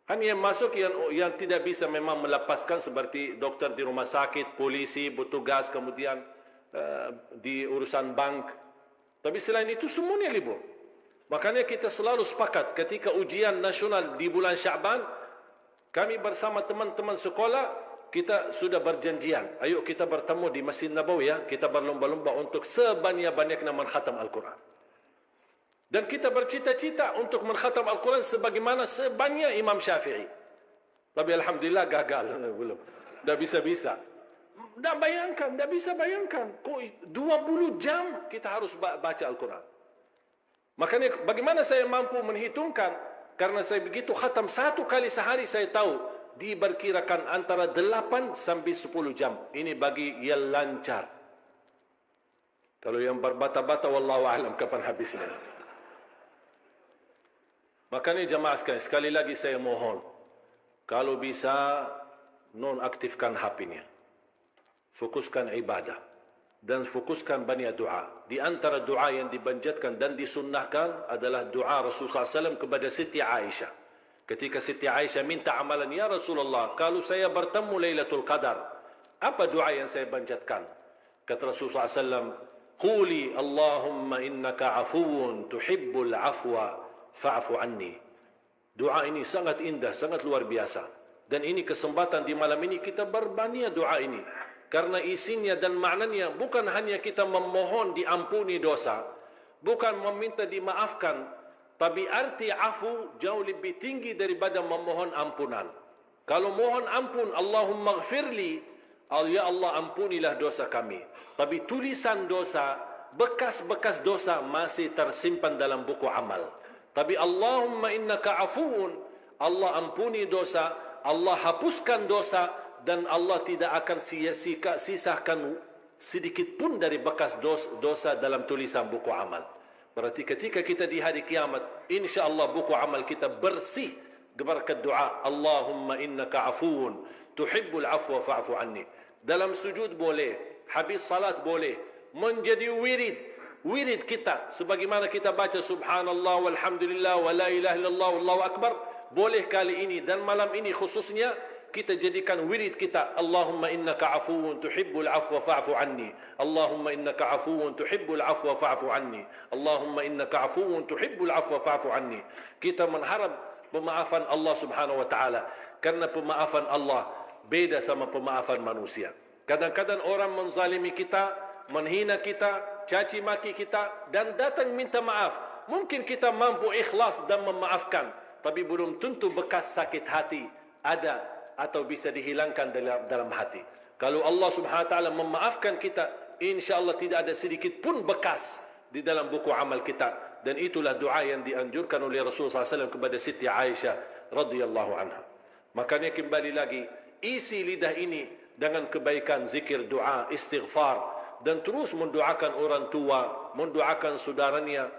Speaker 3: Hanya yang masuk yang tidak bisa memang melepaskan seperti dokter di rumah sakit, polisi, petugas, kemudian di urusan bank. Tapi selain itu semuanya libur. Makanya kita selalu sepakat ketika ujian nasional di bulan Syaban, kami bersama teman-teman sekolah, kita sudah berjanjian, ayo kita bertemu di Masjid Nabawi ya, kita berlomba-lomba untuk sebanyak-banyaknya mengkhatam Al-Quran. Dan kita bercita-cita untuk mengkhatam Al-Quran sebagaimana sebanyak Imam Syafi'i. Tapi Alhamdulillah gagal, belum. Dah bisa-bisa. Dah bayangkan, dah bisa bayangkan. Kok 20 jam kita harus baca Al-Quran. Makanya bagaimana saya mampu menghitungkan, karena saya begitu khatam 1 kali sehari, saya tahu diperkirakan antara 8 sampai 10 jam. Ini bagi yang lancar. Kalau yang berbata-bata, wallahu a'lam kapan habisnya. Makanya jamaah sekalian, sekali lagi saya mohon, kalau bisa nonaktifkan HP-nya. Fokuskan ibadah. Dan fokuskan banyak doa. Di antara doa yang dibanjatkan dan disunnahkan adalah doa Rasulullah SAW kepada Siti Aisyah. Ketika Siti Aisyah minta amalan, ya Rasulullah, kalau saya bertemu Lailatul Qadar, apa doa yang saya banjatkan? Kata Rasulullah SAW, Quli Allahumma innaka afuun tuhibbul afwa fa'fu anni. Doa ini sangat indah, sangat luar biasa. Dan ini kesempatan di malam ini kita berbanyak doa ini. Karena isinya dan maknanya bukan hanya kita memohon diampuni dosa, bukan meminta dimaafkan, tapi arti afu jauh lebih tinggi daripada memohon ampunan. Kalau mohon ampun, Allahumma gfirli, ya Allah ampunilah dosa kami. Tapi tulisan dosa, bekas-bekas dosa masih tersimpan dalam buku amal. Tapi Allahumma innaka afuun, Allah ampuni dosa, Allah hapuskan dosa, dan Allah tidak akan sisahkan sedikit pun dari bekas dosa dalam tulisan buku amal. Berarti ketika kita di hari kiamat, insya-Allah buku amal kita bersih berkat doa Allahumma innaka afuun tuhibbul afwa fa'fu anni. Dalam sujud boleh, habis salat boleh, menjadi wirid kita sebagaimana kita baca subhanallah walhamdulillah wa la ilaha illallah wallahu akbar, boleh kali ini dan malam ini khususnya kita jadikan wirid kita. Allahumma innaka afuun tuhibbul afwa fa'fu anni. Allahumma innaka afuun tuhibbul afwa fa'fu anni. Allahumma innaka afuun tuhibbul afwa fa'fu anni. Kita mengharap pemaafan Allah Subhanahu wa taala, karena pemaafan Allah beda sama pemaafan manusia. Kadang-kadang orang menzalimi kita, menghina kita, caci maki kita dan datang minta maaf. Mungkin kita mampu ikhlas dan memaafkan, tapi belum tentu bekas sakit hati ada atau bisa dihilangkan dalam hati. Kalau Allah Subhanahu wa taala memaafkan kita, insya-Allah tidak ada sedikit pun bekas di dalam buku amal kita. Dan itulah doa yang dianjurkan oleh Rasulullah SAW kepada Siti Aisyah radhiyallahu anha. Makanya kembali lagi, isi lidah ini dengan kebaikan, zikir, doa, istighfar, dan terus mendoakan orang tua, mendoakan saudaranya,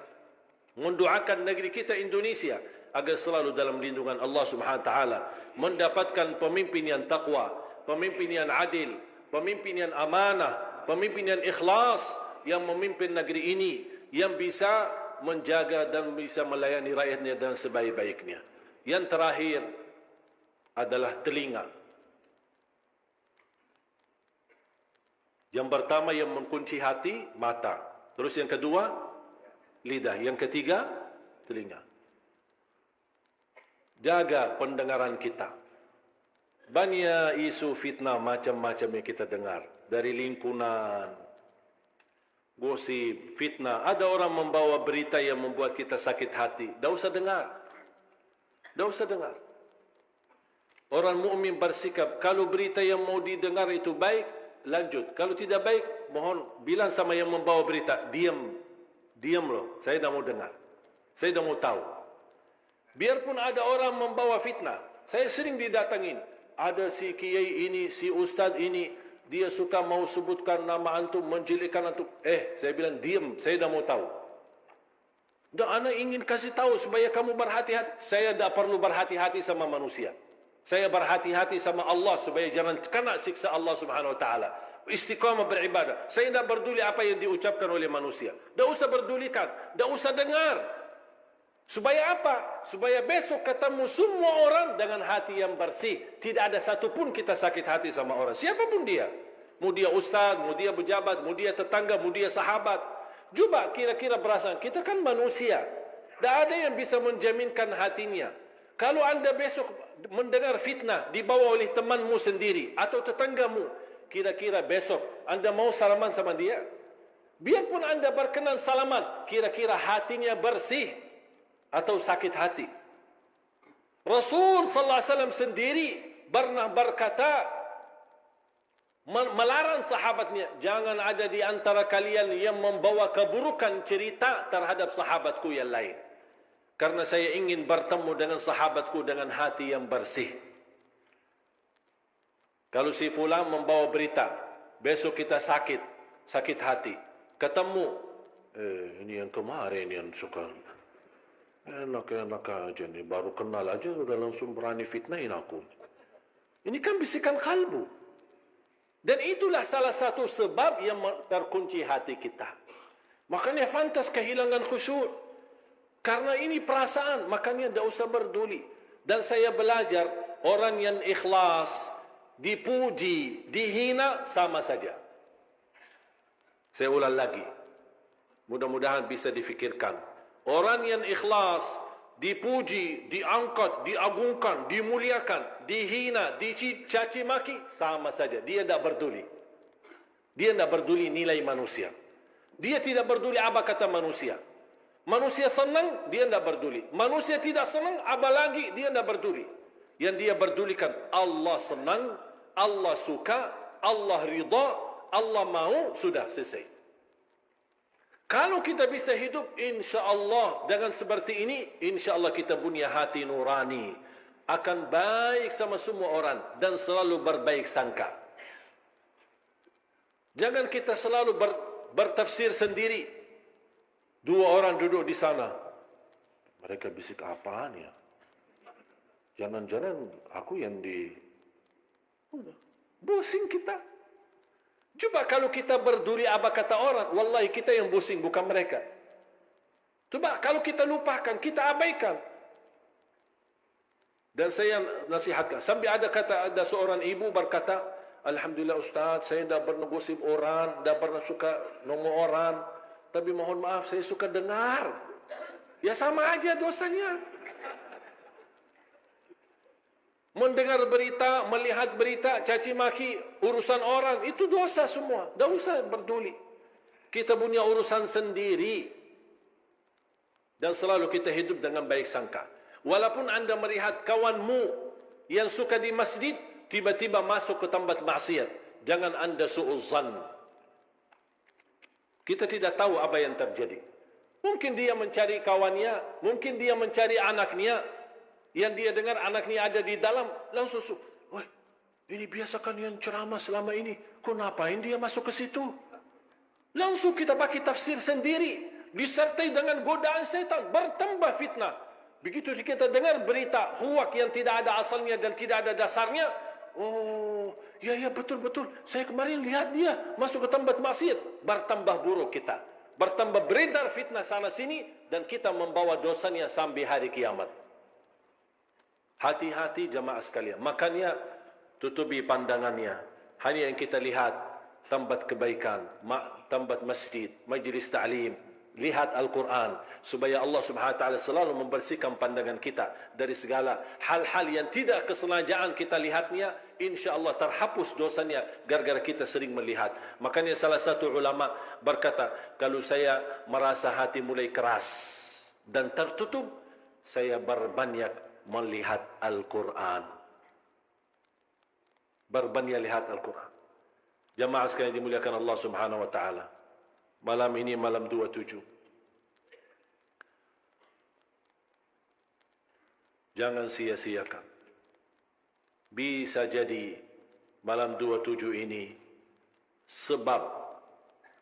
Speaker 3: mendoakan negeri kita Indonesia agar selalu dalam lindungan Allah Subhanahu wa taala, mendapatkan pemimpin yang takwa, pemimpin yang adil, pemimpin yang amanah, pemimpin yang ikhlas, yang memimpin negeri ini, yang bisa menjaga dan bisa melayani rakyatnya dengan sebaik-baiknya. Yang terakhir adalah telinga. Yang pertama yang mengunci hati, mata. Terus yang kedua, lidah. Yang ketiga, telinga. Jaga pendengaran kita. Banyak isu fitnah macam-macam yang kita dengar. Dari lingkungan, gosip, fitnah. Ada orang membawa berita yang membuat kita sakit hati. Tak usah dengar. Tak usah dengar. Orang mukmin bersikap, kalau berita yang mau didengar itu baik, lanjut. Kalau tidak baik, mohon bilang sama yang membawa berita, diam. Diam loh, saya tak mau dengar. Saya tak mau tahu. Biarpun ada orang membawa fitnah, saya sering didatangin. Ada si kiai ini, si ustaz ini, dia suka mau sebutkan nama antum, menjelekkan antum. Saya bilang diam, saya dah mau tahu. Dan ana ingin kasih tahu supaya kamu berhati-hati. Saya tak perlu berhati-hati sama manusia. Saya berhati-hati sama Allah supaya jangan kena siksa Allah Subhanahu wa taala. Istiqamah beribadah. Saya tak peduli apa yang diucapkan oleh manusia. Tak usah pedulikan, tak usah dengar. Supaya apa? Supaya besok ketemu semua orang dengan hati yang bersih. Tidak ada satu pun kita sakit hati sama orang. Siapapun dia. Mau dia ustaz, mau dia pejabat, mau dia tetangga, mau dia sahabat. Coba kira-kira perasaan. Kita kan manusia. Tak ada yang bisa menjaminkan hatinya. Kalau anda besok mendengar fitnah dibawa oleh temanmu sendiri atau tetanggamu, kira-kira besok anda mau salaman sama dia? Biarpun anda berkenan salaman, kira-kira hatinya bersih atau sakit hati? Rasul sallallahu alaihi wasallam sendiri pernah berkata, melarang sahabatnya, jangan ada di antara kalian yang membawa keburukan cerita terhadap sahabatku yang lain, karena saya ingin bertemu dengan sahabatku dengan hati yang bersih. Kalau si fulan membawa berita, besok kita sakit hati, ketemu, ini yang kemarin yang suka enak-enak aja nih, baru kenal aja udah langsung berani fitnahin aku. Ini kan bisikan kalbu. Dan itulah salah satu sebab yang terkunci hati kita. Makanya fantas kehilangan khusyuk. Karena ini perasaan, makanya tidak usah berduli. Dan saya belajar, orang yang ikhlas, dipuji, dihina, sama saja. Saya ulang lagi. Mudah-mudahan bisa difikirkan. Orang yang ikhlas, dipuji, diangkat, diagungkan, dimuliakan, dihina, dicaci maki, sama saja. Dia tidak peduli. Dia tidak peduli nilai manusia. Dia tidak peduli apa kata manusia. Manusia senang, dia tidak peduli. Manusia tidak senang, apalagi dia tidak peduli. Yang dia pedulikan, Allah senang, Allah suka, Allah ridha, Allah mau, sudah selesai. Kalau kita bisa hidup, insya Allah dengan seperti ini, insya Allah kita punya hati nurani, akan baik sama semua orang dan selalu berbaik sangka. Jangan kita selalu bertafsir sendiri. Dua orang duduk di sana, mereka bisik apaan ya? Jangan-jangan aku yang pusing kita. Coba kalau kita berduri apa kata orang, wallahi kita yang pusing, bukan mereka. Coba kalau kita lupakan, kita abaikan. Dan saya nasihatkan, sampai ada seorang ibu berkata, alhamdulillah Ustaz, saya tidak pernah gosip orang, tidak pernah suka ngomong orang, tapi mohon maaf saya suka dengar. Ya sama aja dosanya. Mendengar berita, melihat berita, caci maki, urusan orang, itu dosa semua. Tak usah peduli. Kita punya urusan sendiri. Dan selalu kita hidup dengan baik sangka. Walaupun anda melihat kawanmu yang suka di masjid, tiba-tiba masuk ke tempat maksiat, jangan anda su'uzzan. Kita tidak tahu apa yang terjadi. Mungkin dia mencari kawannya, mungkin dia mencari anaknya, yang dia dengar anaknya ada di dalam, langsung, wah, ini biasakan yang ceramah selama ini, kok ngapain dia masuk ke situ? Langsung kita pakai tafsir sendiri, disertai dengan godaan setan, bertambah fitnah. Begitu kita dengar berita huwak yang tidak ada asalnya dan tidak ada dasarnya, oh, ya betul-betul, saya kemarin lihat dia masuk ke tempat maksiat, bertambah buruk kita, bertambah beredar fitnah sana sini, dan kita membawa dosanya sampai hari kiamat. Hati-hati jamaah sekalian. Makanya tutupi pandangannya. Hanya yang kita lihat tempat kebaikan, tempat masjid, majlis ta'lim, lihat Al-Quran, supaya Allah Subhanahu wa taala selalu membersihkan pandangan kita dari segala hal-hal yang tidak kesengajaan kita lihatnya. InsyaAllah terhapus dosanya gara-gara kita sering melihat. Makanya salah satu ulama berkata, kalau saya merasa hati mulai keras dan tertutup, saya berbanyak melihat Al-Quran. Berbanyak lihat Al-Quran. Jamaah sekalian dimuliakan Allah Subhanahu wa taala. Malam ini malam 27. Jangan sia-siakan. Bisa jadi malam 27 ini sebab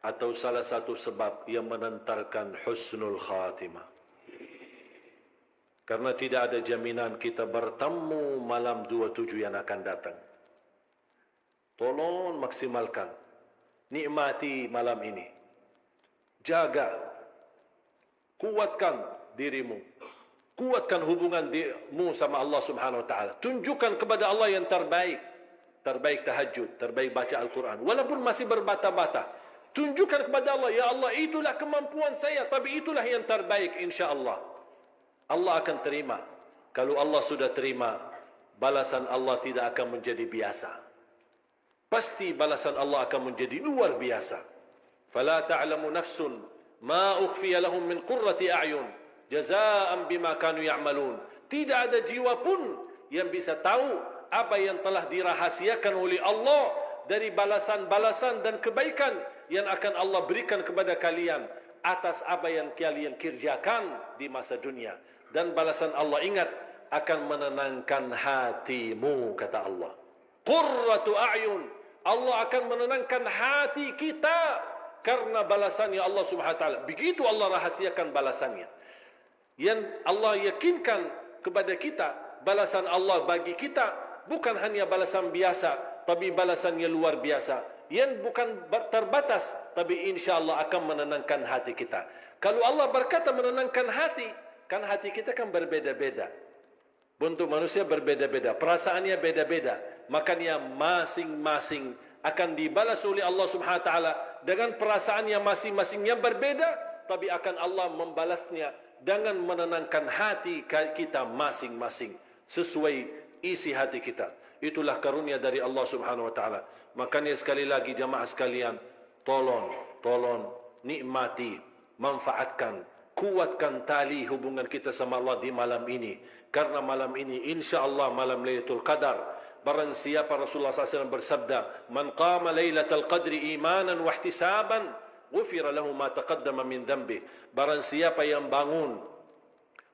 Speaker 3: atau salah satu sebab yang menantarkan husnul khatimah. Karena tidak ada jaminan kita bertemu malam 27 yang akan datang. Tolong maksimalkan. Nikmati malam ini. Jaga. Kuatkan dirimu. Kuatkan hubunganmu sama Allah Subhanahu wa taala. Tunjukkan kepada Allah yang terbaik. Terbaik tahajud, terbaik baca Al-Quran. Walaupun masih berbata-bata. Tunjukkan kepada Allah, ya Allah, itulah kemampuan saya, tapi itulah yang terbaik insya Allah. Allah akan terima. Kalau Allah sudah terima, balasan Allah tidak akan menjadi biasa. Pasti balasan Allah akan menjadi luar biasa. Fala ta'lamu nafsun ma ukhfiya lahum min qurrati a'yun jazaa'an bima kanu ya'malun. Tidak ada jiwa pun yang bisa tahu apa yang telah dirahasiakan oleh Allah dari balasan-balasan dan kebaikan yang akan Allah berikan kepada kalian atas apa yang kalian kerjakan di masa dunia. Dan balasan Allah, ingat, akan menenangkan hatimu, kata Allah. Qurratu a'yun. Allah akan menenangkan hati kita karena balasannya Allah Subhanahu wa taala. Begitu Allah rahasiakan balasannya. Yang Allah yakinkan kepada kita, balasan Allah bagi kita bukan hanya balasan biasa, tapi balasannya luar biasa. Yang bukan terbatas, tapi insya-Allah akan menenangkan hati kita. Kalau Allah berkata menenangkan hati, kan hati kita kan berbeda-beda. Bentuk manusia berbeda-beda, perasaannya beda-beda. Makanya masing-masing akan dibalas oleh Allah Subhanahu wa taala dengan perasaan yang masing-masing yang berbeda, tapi akan Allah membalasnya dengan menenangkan hati kita masing-masing sesuai isi hati kita. Itulah karunia dari Allah Subhanahu wa taala. Makanya sekali lagi jamaah sekalian, tolong nikmati, manfaatkan, kuatkan tali hubungan kita sama Allah di malam ini. Karena malam ini insya-Allah malam Lailatul Qadar. Barang siapa Rasulullah SAW bersabda, "Man qama Lailatul Qadri imanan wa ihtisaban, ghufira lahu ma taqaddama min dhanbi." Barang siapa yang bangun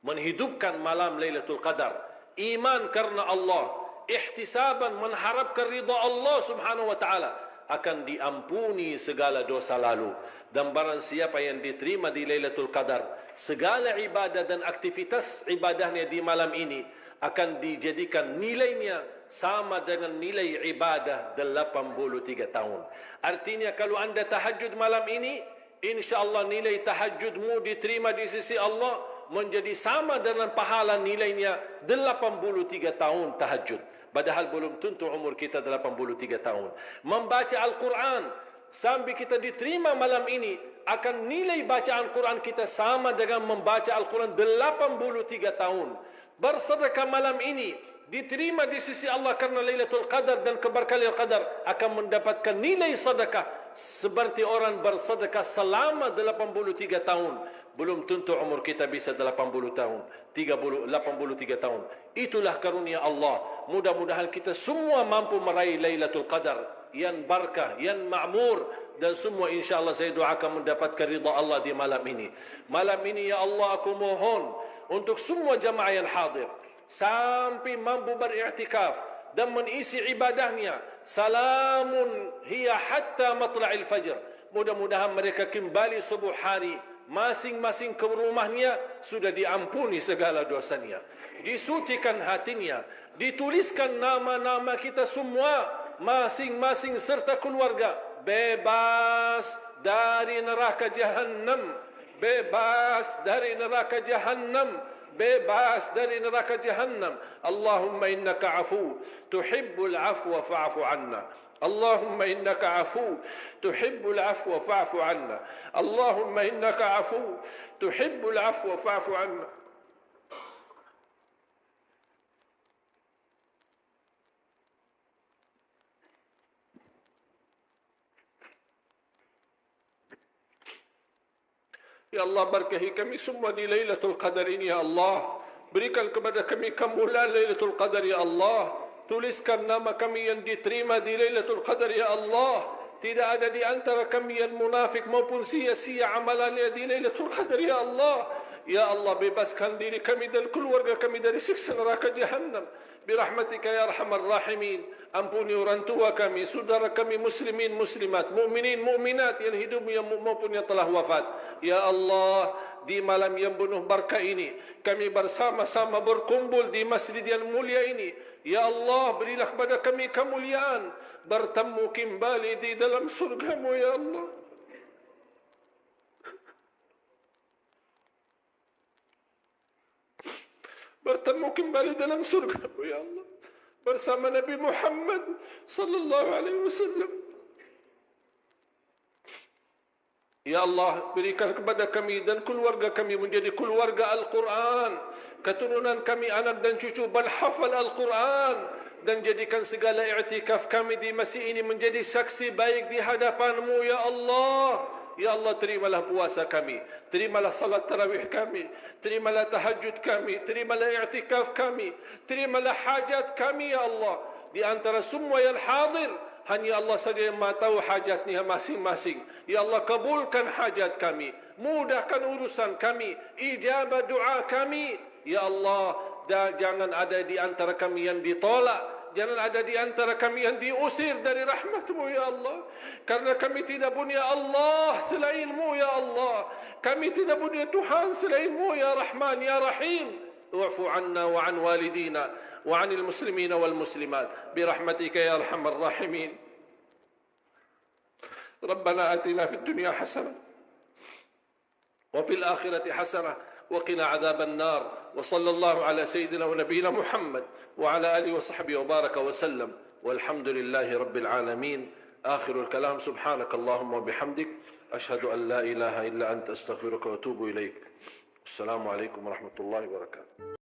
Speaker 3: menghidupkan malam Lailatul Qadar, iman karena Allah, ihtisaban mengharapkan ridha Allah Subhanahu wa taala, akan diampuni segala dosa lalu. Dan barang siapa yang diterima di Lailatul Qadar, segala ibadah dan aktivitas ibadahnya di malam ini akan dijadikan nilainya sama dengan nilai ibadah 83 tahun. Artinya kalau anda tahajud malam ini, insya-Allah nilai tahajudmu diterima di sisi Allah menjadi sama dengan pahala nilainya 83 tahun tahajud. Padahal belum tentu umur kita 83 tahun. Membaca Al-Quran sampai kita diterima malam ini, akan nilai bacaan Quran kita sama dengan membaca Al-Quran 83 tahun. Bersedekah malam ini diterima di sisi Allah karena Lailatul Qadar dan keberkahan Lailatul Qadar, akan mendapatkan nilai sedekah seperti orang bersedekah selama 83 tahun. Belum tentu umur kita bisa 80 tahun, 83 tahun. Itulah karunia Allah. Mudah-mudahan kita semua mampu meraih Lailatul Qadar yang barakah, yang ma'mur, dan semua insya-Allah saya doakan mendapatkan ridha Allah di malam ini. Malam ini ya Allah, aku mohon untuk semua jamaah yang hadir sampai mampu beriktikaf dan mengisi ibadahnya, salamun hiya hatta matla'il fajr. Mudah-mudahan mereka kembali subuh hari masing-masing ke rumahnya sudah diampuni segala dosanya, disucikan hatinya, dituliskan nama-nama kita semua masing-masing serta keluarga bebas dari neraka jahannam, bebas dari neraka jahannam, bebas dari neraka jahannam. Allahumma innaka afu tuhibbul afwa fa'fu anna. اللهم إنك عفو تحب العفو فاعف عنا. اللهم إنك عفو تحب العفو فاعف عنا. Ya Allah, berkahi kami semua di Lailatul Qadar ini ya Allah. Berikan kepada kami kemuliaan Lailatul Qadar ya Allah. Tuliskan nama kami yang diterima di Lailatul Qadar ya Allah. Tidak ada di antara kami yang munafik maupun sia-sia amalannya di Lailatul Qadar ya Allah. Ya Allah, bebaskan diri kami dan keluarga kami dari siksa neraka jahannam. Birahmatika ya arhamar rahimin. Ampuni orang tua kami, saudara kami muslimin muslimat, mukminin mukminat yang hidup maupun yang telah wafat. Ya Allah, di malam yang penuh berkah ini kami bersama-sama berkumpul di masjid yang mulia ini. Ya Allah, berilah kepada kami kemuliaan bertemu kembali di dalam surga-Mu ya Allah. Bertemu kembali dalam surga-Mu ya Allah bersama Nabi Muhammad sallallahu alaihi wasallam. Ya Allah, berikan kepada kami dan keluarga kami menjadi keluarga Al-Quran. Keturunan kami, anak dan cucu berhafal Al-Quran. Dan jadikan segala i'tikaf kami di masjid ini menjadi saksi baik di hadapan-Mu, Ya Allah. Ya Allah, terimalah puasa kami. Terimalah salat tarawih kami. Terimalah tahajud kami. Terimalah i'tikaf kami. Terimalah hajat kami, Ya Allah. Di antara semua yang hadir, hanya Allah saja yang maha tahu hajatnya masing-masing. Ya Allah, kabulkan hajat kami. Mudahkan urusan kami. Ijabah doa kami. Ya Allah, jangan ada di antara kami yang ditolak. Jangan ada di antara kami yang diusir dari rahmat-Mu, Ya Allah. Karena kami tidak punya Allah selain-Mu, Ya Allah. Kami tidak punya Tuhan selain-Mu, Ya Rahman, Ya Rahim. Wa'fu anna wa an walidina wa anil muslimina wal muslimat. Birahmatika ya arhamar rahimin. ربنا آتنا في الدنيا حسنة وفي الآخرة حسنة وقنا عذاب النار وصلى الله على سيدنا ونبينا محمد وعلى آله وصحبه وبارك وسلم والحمد لله رب العالمين. آخر الكلام سبحانك اللهم وبحمدك أشهد أن لا إله إلا أنت أستغفرك وأتوب إليك. السلام عليكم ورحمة الله وبركاته.